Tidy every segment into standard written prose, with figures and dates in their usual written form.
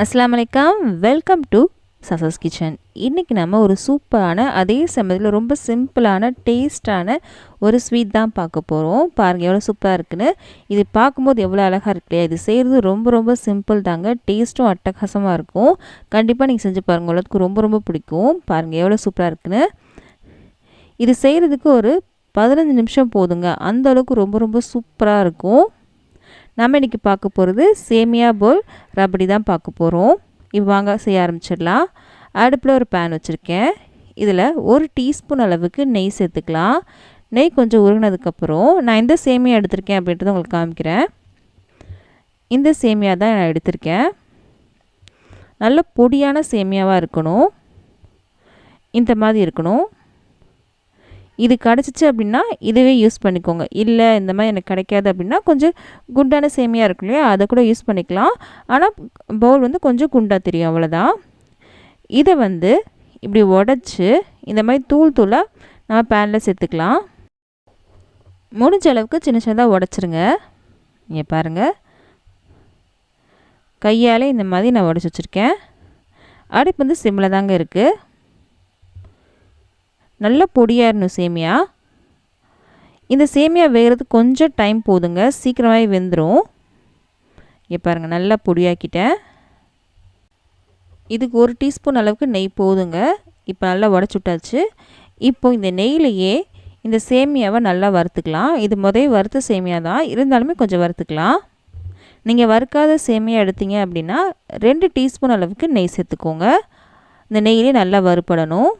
அஸ்ஸலாமு அலைக்கும். Welcome to சசாஸ் கிச்சன். இன்றைக்கி நம்ம ஒரு சூப்பரான அதே சமயத்தில் ரொம்ப சிம்பிளான டேஸ்டான ஒரு ஸ்வீட் தான் பார்க்க போகிறோம். பாருங்கள் எவ்வளோ சூப்பராக இருக்குன்னு. இது பார்க்கும்போது எவ்வளோ அழகாக இருக்கு இல்லையா? இது செய்கிறது ரொம்ப ரொம்ப சிம்பிள் தாங்க. டேஸ்ட்டும் அட்டகாசமாக இருக்கும். கண்டிப்பாக நீங்கள் செஞ்சு பாருங்கள், உங்களுக்கு ரொம்ப ரொம்ப பிடிக்கும். பாருங்கள் எவ்வளோ சூப்பராக இருக்குன்னு. இது செய்கிறதுக்கு ஒரு 15 நிமிஷம் போதுங்க. அந்த அளவுக்கு ரொம்ப ரொம்ப சூப்பராக இருக்கும். நம்ம இன்றைக்கி பார்க்க போகிறது சேமியா போல் ரபடி தான் பார்க்க போகிறோம். இப்போ வாங்க செய்ய ஆரம்பிச்சிடலாம். அடுப்பில் ஒரு பேன் வச்சுருக்கேன். இதில் 1 டீஸ்பூன் அளவுக்கு நெய் சேர்த்துக்கலாம். நெய் கொஞ்சம் உருகினதுக்கப்புறம் நான் எந்த சேமியா எடுத்திருக்கேன் அப்படின்றத உங்களுக்கு காமிக்கிறேன். இந்த சேமியா தான் நான் எடுத்திருக்கேன். நல்ல பொடியான சேமியாவாக இருக்கணும். இந்த மாதிரி இருக்கணும். இது கிடச்சிச்சு அப்படின்னா இதுவே யூஸ் பண்ணிக்கோங்க. இல்லை இந்த மாதிரி எனக்கு கிடைக்காது அப்படின்னா கொஞ்சம் குண்டான சேமியா இருக்கு இல்லையா, அதை கூட யூஸ் பண்ணிக்கலாம். ஆனால் பவுல் வந்து கொஞ்சம் குண்டாக தெரியும், அவ்வளோதான். இதை வந்து இப்படி உடச்சி இந்த மாதிரி தூள் தூளாக நம்ம பேனில் சேர்த்துக்கலாம். முடிஞ்ச அளவுக்கு சின்ன சின்னதாக உடச்சிருங்க. இங்கே பாருங்கள், கையால் இந்த மாதிரி நான் உடச்சி வச்சுருக்கேன். அடுப்பு வந்து சிம்மில் தாங்க இருக்குது. நல்ல பொடியாக இருக்கணும் சேமியா. இந்த சேமியா வேகிறதுக்கு கொஞ்சம் டைம் போதுங்க, சீக்கிரமாகவே வெந்துடும். இங்கே பாருங்கள், நல்லா பொடியாக்கிட்டேன். இதுக்கு 1 டீஸ்பூன் அளவுக்கு நெய் போதுங்க. இப்போ நல்லா உடச்சி விட்டாச்சு. இப்போ இந்த நெய்யிலையே இந்த சேமியாவை நல்லா வறுத்துக்கலாம். இது வறுத்த சேமியா தான், இருந்தாலுமே கொஞ்சம் வறுத்துக்கலாம். நீங்கள் வறுக்காத சேமியா எடுத்தீங்க அப்படின்னா 2 டீஸ்பூன் அளவுக்கு நெய் சேர்த்துக்கோங்க. இந்த நெய்யிலே நல்லா வறுப்படணும்.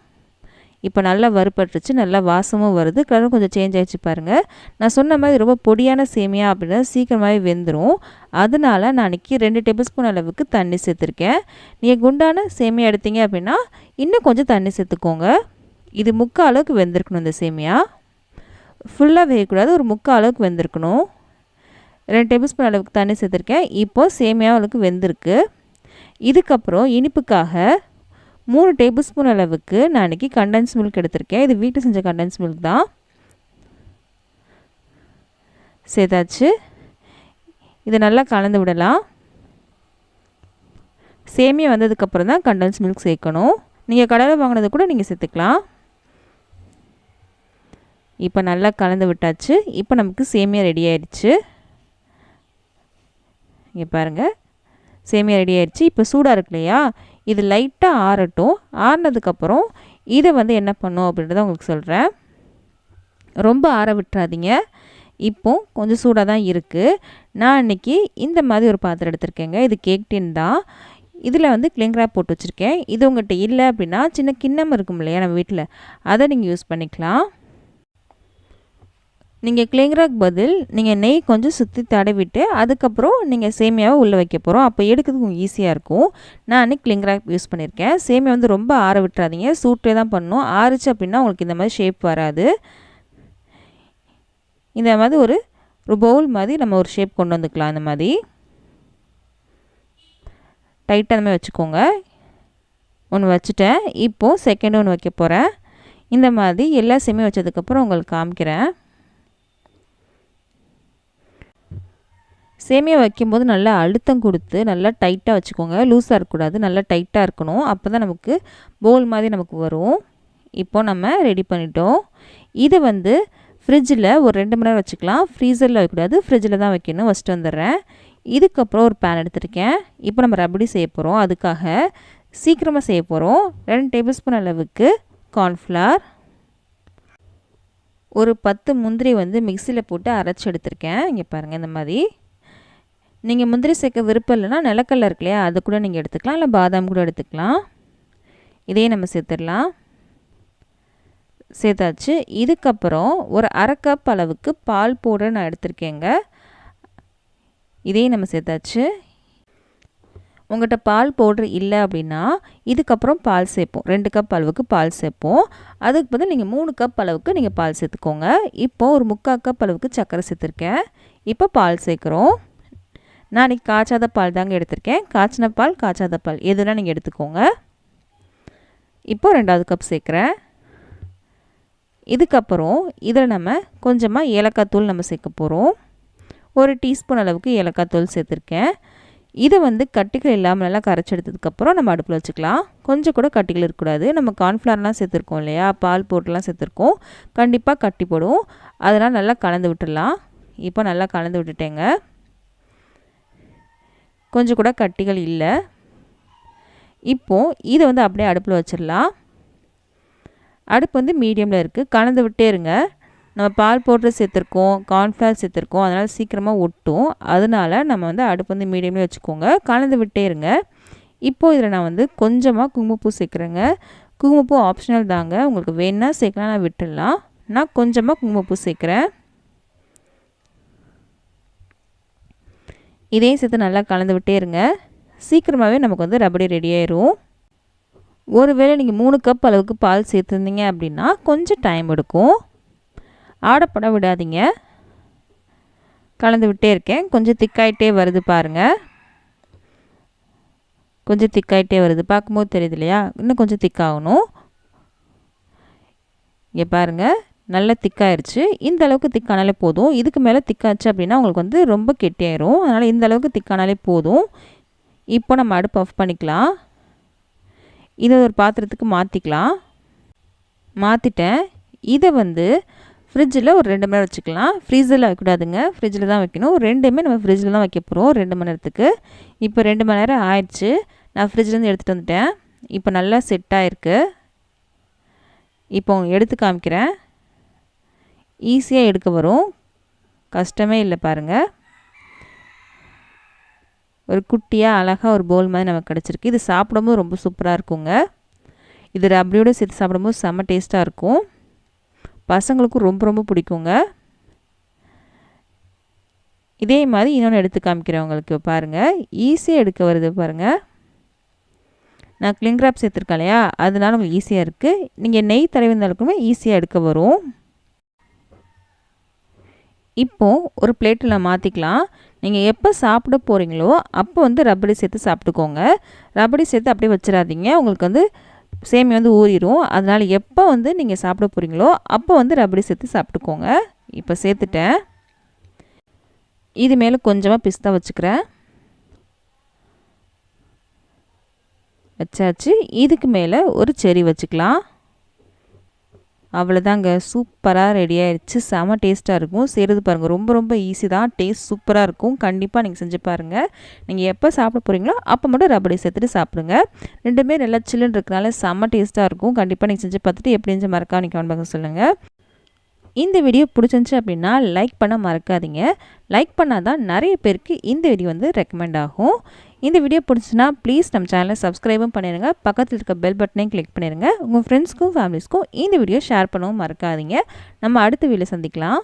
இப்போ நல்லா வறுப்பட்டுருச்சு, நல்லா வாசமும் வருது, கலரும் கொஞ்சம் சேஞ்ச் ஆகிடுச்சு பாருங்கள். நான் சொன்ன மாதிரி ரொம்ப பொடியான சேமியா அப்படின்னா சீக்கிரமாகவே வெந்துடும். அதனால் நான் இன்றைக்கி 2 டேபிள் ஸ்பூன் அளவுக்கு தண்ணி சேர்த்துருக்கேன். நீங்கள் குண்டான சேமியா எடுத்தீங்க அப்படின்னா இன்னும் கொஞ்சம் தண்ணி சேர்த்துக்கோங்க. இது 3/4 அளவுக்கு வெந்திருக்கணும். இந்த சேமியா ஃபுல்லாக வேகக்கூடாது, ஒரு 3/4 அளவுக்கு வெந்திருக்கணும். 2 டேபிள் ஸ்பூன் அளவுக்கு தண்ணி சேர்த்துருக்கேன். இப்போது சேமியா அளவுக்கு வெந்திருக்கு. இதுக்கப்புறம் இனிப்புக்காக 3 டேபிள் ஸ்பூன் அளவுக்கு நான் இன்றைக்கி கண்டென்ஸ் மில்க் எடுத்திருக்கேன். இது வீட்டில் செஞ்ச கண்டென்ஸ் மில்க் தான். சேர்த்தாச்சு. இதை நல்லா கலந்து விடலாம். சேமியா வந்ததுக்கப்புறம் தான் கண்டென்ஸ் மில்க் சேர்க்கணும். நீங்கள் கடையில் வாங்கினது கூட நீங்கள் சேர்த்துக்கலாம். இப்போ நல்லா கலந்து விட்டாச்சு. இப்போ நமக்கு சேமியா ரெடி ஆயிடுச்சு. இங்கே பாருங்கள், சேமியா ரெடி ஆயிடுச்சு. இப்போ சூடாக இருக்கு இல்லையா, இது லைட்டாக ஆறட்டும். ஆறினதுக்கப்புறம் இதை வந்து என்ன பண்ணும் அப்படின்றத உங்களுக்கு சொல்கிறேன். ரொம்ப ஆற விட்டுறாதீங்க. இப்போ கொஞ்சம் சூடாக தான் இருக்குது. நான் இன்றைக்கி இந்த மாதிரி ஒரு பாத்திரம் எடுத்திருக்கேங்க. இது கேக் டின் தான். இதில் வந்து கிளிங் ராப் போட்டு வச்சுருக்கேன். இது உங்கள்கிட்ட இல்லை அப்படின்னா சின்ன கிண்ணம் இருக்கும் இல்லையா நம்ம வீட்டில், அதை நீங்கள் யூஸ் பண்ணிக்கலாம். நீங்கள் கிளிங் ராக் பதில் நீங்கள் நெய் கொஞ்சம் சுற்றி தடவிட்டு அதுக்கப்புறம் நீங்கள் சேமியாவை உள்ளே வைக்க போகிறோம். அப்போ எடுக்கிறதுக்கு கொஞ்சம் ஈஸியாக இருக்கும். நான் அன்றைக்கி கிளிங் ராக் யூஸ் பண்ணியிருக்கேன். சேமியா வந்து ரொம்ப ஆற விட்டுறாதீங்க, சூட்டே தான் பண்ணணும். ஆறிச்சு அப்படின்னா உங்களுக்கு இந்த மாதிரி ஷேப் வராது. இந்த மாதிரி ஒரு பவுல் மாதிரி நம்ம ஒரு ஷேப் கொண்டு வந்துக்கலாம். இந்த மாதிரி டைட்டாக அந்த மாதிரி வச்சுக்கோங்க. ஒன்று வச்சுட்டேன். இப்போது செகண்ட் ஒன்று வைக்க போகிறேன். இந்த மாதிரி எல்லா சேமியா வச்சதுக்கப்புறம் உங்களுக்கு காமிக்கிறேன். சேமியா வைக்கும்போது நல்லா அழுத்தம் கொடுத்து நல்லா டைட்டாக வச்சுக்கோங்க. லூஸாக இருக்கக்கூடாது, நல்லா டைட்டாக இருக்கணும். அப்போ தான் நமக்கு போல் மாதிரி நமக்கு வரும். இப்போது நம்ம ரெடி பண்ணிட்டோம். இதை வந்து ஃப்ரிட்ஜில் ஒரு 2 மணி நேரம் வச்சுக்கலாம். ஃப்ரீசரில் வைக்கக்கூடாது, ஃப்ரிட்ஜில் தான் வைக்கணும். ஃபஸ்ட்டு வந்துடுறேன். இதுக்கப்புறம் ஒரு பேன் எடுத்துருக்கேன். இப்போ நம்ம ரபடி செய்ய போகிறோம். அதுக்காக சீக்கிரமாக செய்ய போகிறோம். 2 டேபிள் ஸ்பூன் அளவுக்கு கார்ன்ஃப்ளவர், ஒரு 10 முந்திரி வந்து மிக்சியில் போட்டு அரைச்சி எடுத்திருக்கேன். இங்கே பாருங்கள், இந்த மாதிரி. நீங்கள் முந்திரி சேர்க்க விருப்பம் இல்லைன்னா நிலக்கடலை இருக்கு இல்லையா, அதை கூட நீங்கள் எடுத்துக்கலாம், இல்லை பாதாம் கூட எடுத்துக்கலாம். இதையே நம்ம சேர்த்துடலாம். சேர்த்தாச்சு. இதுக்கப்புறம் ஒரு 1/2 கப் அளவுக்கு பால் பவுடர் நான் எடுத்திருக்கேங்க. இதையும் நம்ம சேர்த்தாச்சு. உங்கள்கிட்ட பால் பவுட்ரு இல்லை அப்படின்னா இதுக்கப்புறம் பால் சேர்ப்போம். 2 கப் அளவுக்கு பால் சேர்ப்போம். அதுக்கு பதில் நீங்கள் 3 கப் அளவுக்கு நீங்கள் பால் சேர்த்துக்கோங்க. இப்போது ஒரு 3/4 கப் அளவுக்கு சர்க்கரை சேர்த்துருக்கேன். இப்போ பால் சேர்க்குறோம். நான் இன்றைக்கி காய்ச்சாத பால் தாங்க எடுத்திருக்கேன். காய்ச்சின பால், காய்ச்சாத பால் எதுனா நீங்கள் எடுத்துக்கோங்க. இப்போது 2வது கப் சேர்க்குறேன். இதுக்கப்புறம் இதில் நம்ம கொஞ்சமாக ஏலக்காய் தூள் நம்ம சேர்க்க போகிறோம். 1 டீஸ்பூன் அளவுக்கு ஏலக்காய் தூள் சேர்த்துருக்கேன். இதை வந்து கட்டிகள் இல்லாமல் நல்லா கரைச்சி எடுத்ததுக்கப்புறம் நம்ம அடுப்பில் வச்சுக்கலாம். கொஞ்சம் கூட கட்டிகள் இருக்கக்கூடாது. நம்ம கார்ன்ஃப்ளவர்லாம் சேர்த்துருக்கோம் இல்லையா, பால் போட்டுலாம் சேர்த்துருக்கோம், கண்டிப்பாக கட்டி போடும். அதனால் நல்லா கலந்து விட்டுடலாம். இப்போ நல்லா கலந்து விட்டுட்டேங்க. கொஞ்சம் கூட கட்டிகள் இல்லை. இப்போது இதை வந்து அப்படியே அடுப்பில் வச்சிடலாம். அடுப்பு வந்து மீடியமில் இருக்குது. கலந்து விட்டே இருங்க. நம்ம பால் பவுடர் சேர்த்துருக்கோம், கார்ன்ஃப்ளவர் சேர்த்துருக்கோம், அதனால் சீக்கிரமாக ஒட்டும். அதனால் நம்ம வந்து அடுப்பு வந்து மீடியமில் வச்சுக்கோங்க. கலந்து விட்டே இருங்க. இப்போது இதில் நான் வந்து கொஞ்சமாக குங்குமப்பூ சேர்க்குறேங்க. குங்குமப்பூ ஆப்ஷனல் தாங்க, உங்களுக்கு வேணா சேர்க்கலாம், நான் விட்டுடலாம். நான் கொஞ்சமாக குங்குமப்பூ சேர்க்குறேன். இதையும் சேர்த்து நல்லா கலந்து விட்டே இருங்க. சீக்கிரமாகவே நமக்கு வந்து ரபடி ரெடி ஆயிரும். ஒருவேளை நீங்கள் 3 கப் அளவுக்கு பால் சேர்த்துருந்தீங்க அப்படின்னா கொஞ்சம் டைம் எடுக்கும். ஆடப்பட விடாதீங்க. கலந்து விட்டே இருக்கேன். கொஞ்சம் திக்காயிட்டே வருது பாருங்கள். கொஞ்சம் திக்காயிட்டே வருது, பார்க்கும்போது தெரியுது இல்லையா? இன்னும் கொஞ்சம் திக்காகணும். இங்கே பாருங்கள், நல்லா திக்காயிருச்சு. இந்த அளவுக்கு திக்கானாலே போதும். இதுக்கு மேலே திக்காச்சு அப்படின்னா உங்களுக்கு வந்து ரொம்ப கெட்டியாயிரும். அதனால் இந்த அளவுக்கு திக்கானாலே போதும். இப்போ நம்ம அடுப்பு ஆஃப் பண்ணிக்கலாம். இதை ஒரு பாத்திரத்துக்கு மாற்றிக்கலாம். மாற்றிட்டேன். இதை வந்து ஃப்ரிட்ஜில் ஒரு 2 மணி நேரம் வச்சுக்கலாம். ஃப்ரீசரில் வைக்கக்கூடாதுங்க, ஃப்ரிட்ஜில் தான் வைக்கணும். ரெண்டுமே நம்ம ஃப்ரிட்ஜில் தான் வைக்க போகிறோம் 2 மணி நேரத்துக்கு. இப்போ 2 மணி நேரம் ஆயிடுச்சு. நான் ஃப்ரிட்ஜ்லேருந்து எடுத்துகிட்டு வந்துட்டேன். இப்போ நல்லா செட் ஆகிருக்கு. இப்போ எடுத்து காமிக்கிறேன். ஈஸியாக எடுக்க வரும், கஷ்டமே இல்லை பாருங்கள். ஒரு குட்டியாக அழகாக ஒரு பவுல் மாதிரி நமக்கு கிடச்சிருக்கு. இது சாப்பிடும்போது ரொம்ப சூப்பராக இருக்குங்க. இது ரபடியோடு சேர்த்து சாப்பிடும்போது செம்ம டேஸ்ட்டாக இருக்கும். பசங்களுக்கும் ரொம்ப ரொம்ப பிடிக்குங்க. இதே மாதிரி இன்னொன்று எடுத்து காமிக்கிறேன் உங்களுக்கு. பாருங்கள், ஈஸியாக எடுக்க வருது பாருங்கள். நான் கிளிங் ராப் சேர்த்துருக்கேன் இல்லையா, அதனால உங்களுக்கு ஈஸியாக இருக்குது. நீங்கள் நெய் தடவி இருந்தாலுமே ஈஸியாக எடுக்க வரும். இப்போது ஒரு பிளேட்டில் மாற்றிக்கலாம். நீங்கள் எப்போ சாப்பிட போகிறீங்களோ அப்போ வந்து ரபடி சேர்த்து சாப்பிட்டுக்கோங்க. ரபடி சேர்த்து அப்படியே வச்சிடாதீங்க, உங்களுக்கு வந்து சேமியா வந்து ஊறிடும். அதனால் எப்போ வந்து நீங்கள் சாப்பிட போகிறீங்களோ அப்போ வந்து ரபடி சேர்த்து சாப்பிட்டுக்கோங்க. இப்போ சேர்த்துட்டேன். இது மேலே கொஞ்சமாக பிஸ்தா வச்சுக்கிறேன். வச்சாச்சு. இதுக்கு மேலே ஒரு செரி வச்சுக்கலாம். அவ்வளோதாங்க, சூப்பராக ரெடி ஆயிடுச்சு. செம டேஸ்ட்டாக இருக்கும். செய்கிறது பாருங்கள், ரொம்ப ரொம்ப ஈஸி தான். டேஸ்ட் சூப்பராக இருக்கும். கண்டிப்பாக நீங்கள் செஞ்சு பாருங்கள். நீங்கள் எப்போ சாப்பிட போகிறீங்களோ அப்போ மட்டும் ரபடி சேர்த்துட்டு சாப்பிடுங்க. ரெண்டுமே நல்லா சில்லுன்னு இருக்கனால செம்ம டேஸ்ட்டாக இருக்கும். கண்டிப்பாக நீங்கள் செஞ்சு பார்த்துட்டு எப்படி இருந்துச்சு மறக்காம நீங்கள் கமெண்ட் பாக்ஸ் சொல்லுங்கள். இந்த வீடியோ பிடிச்சிருந்துச்சி அப்படின்னா லைக் பண்ண மறக்காதீங்க. லைக் பண்ணால் தான் நிறைய பேருக்கு இந்த வீடியோ வந்து ரெக்கமெண்ட் ஆகும். இந்த வீடியோ பிடிச்சுன்னா ப்ளீஸ் நம்ம சேனலை சப்ஸ்கிரைபும் பண்ணிடுங்க. பக்கத்தில் இருக்க பெல் பட்டனையும் கிளிக் பண்ணிடுங்க. உங்கள் ஃப்ரெண்ட்ஸ்க்கும் ஃபேமிலிஸ்க்கும் இந்த வீடியோ ஷேர் பண்ணவும் மறக்காதீங்க. நம்ம அடுத்த வீடியோவில் சந்திக்கலாம்.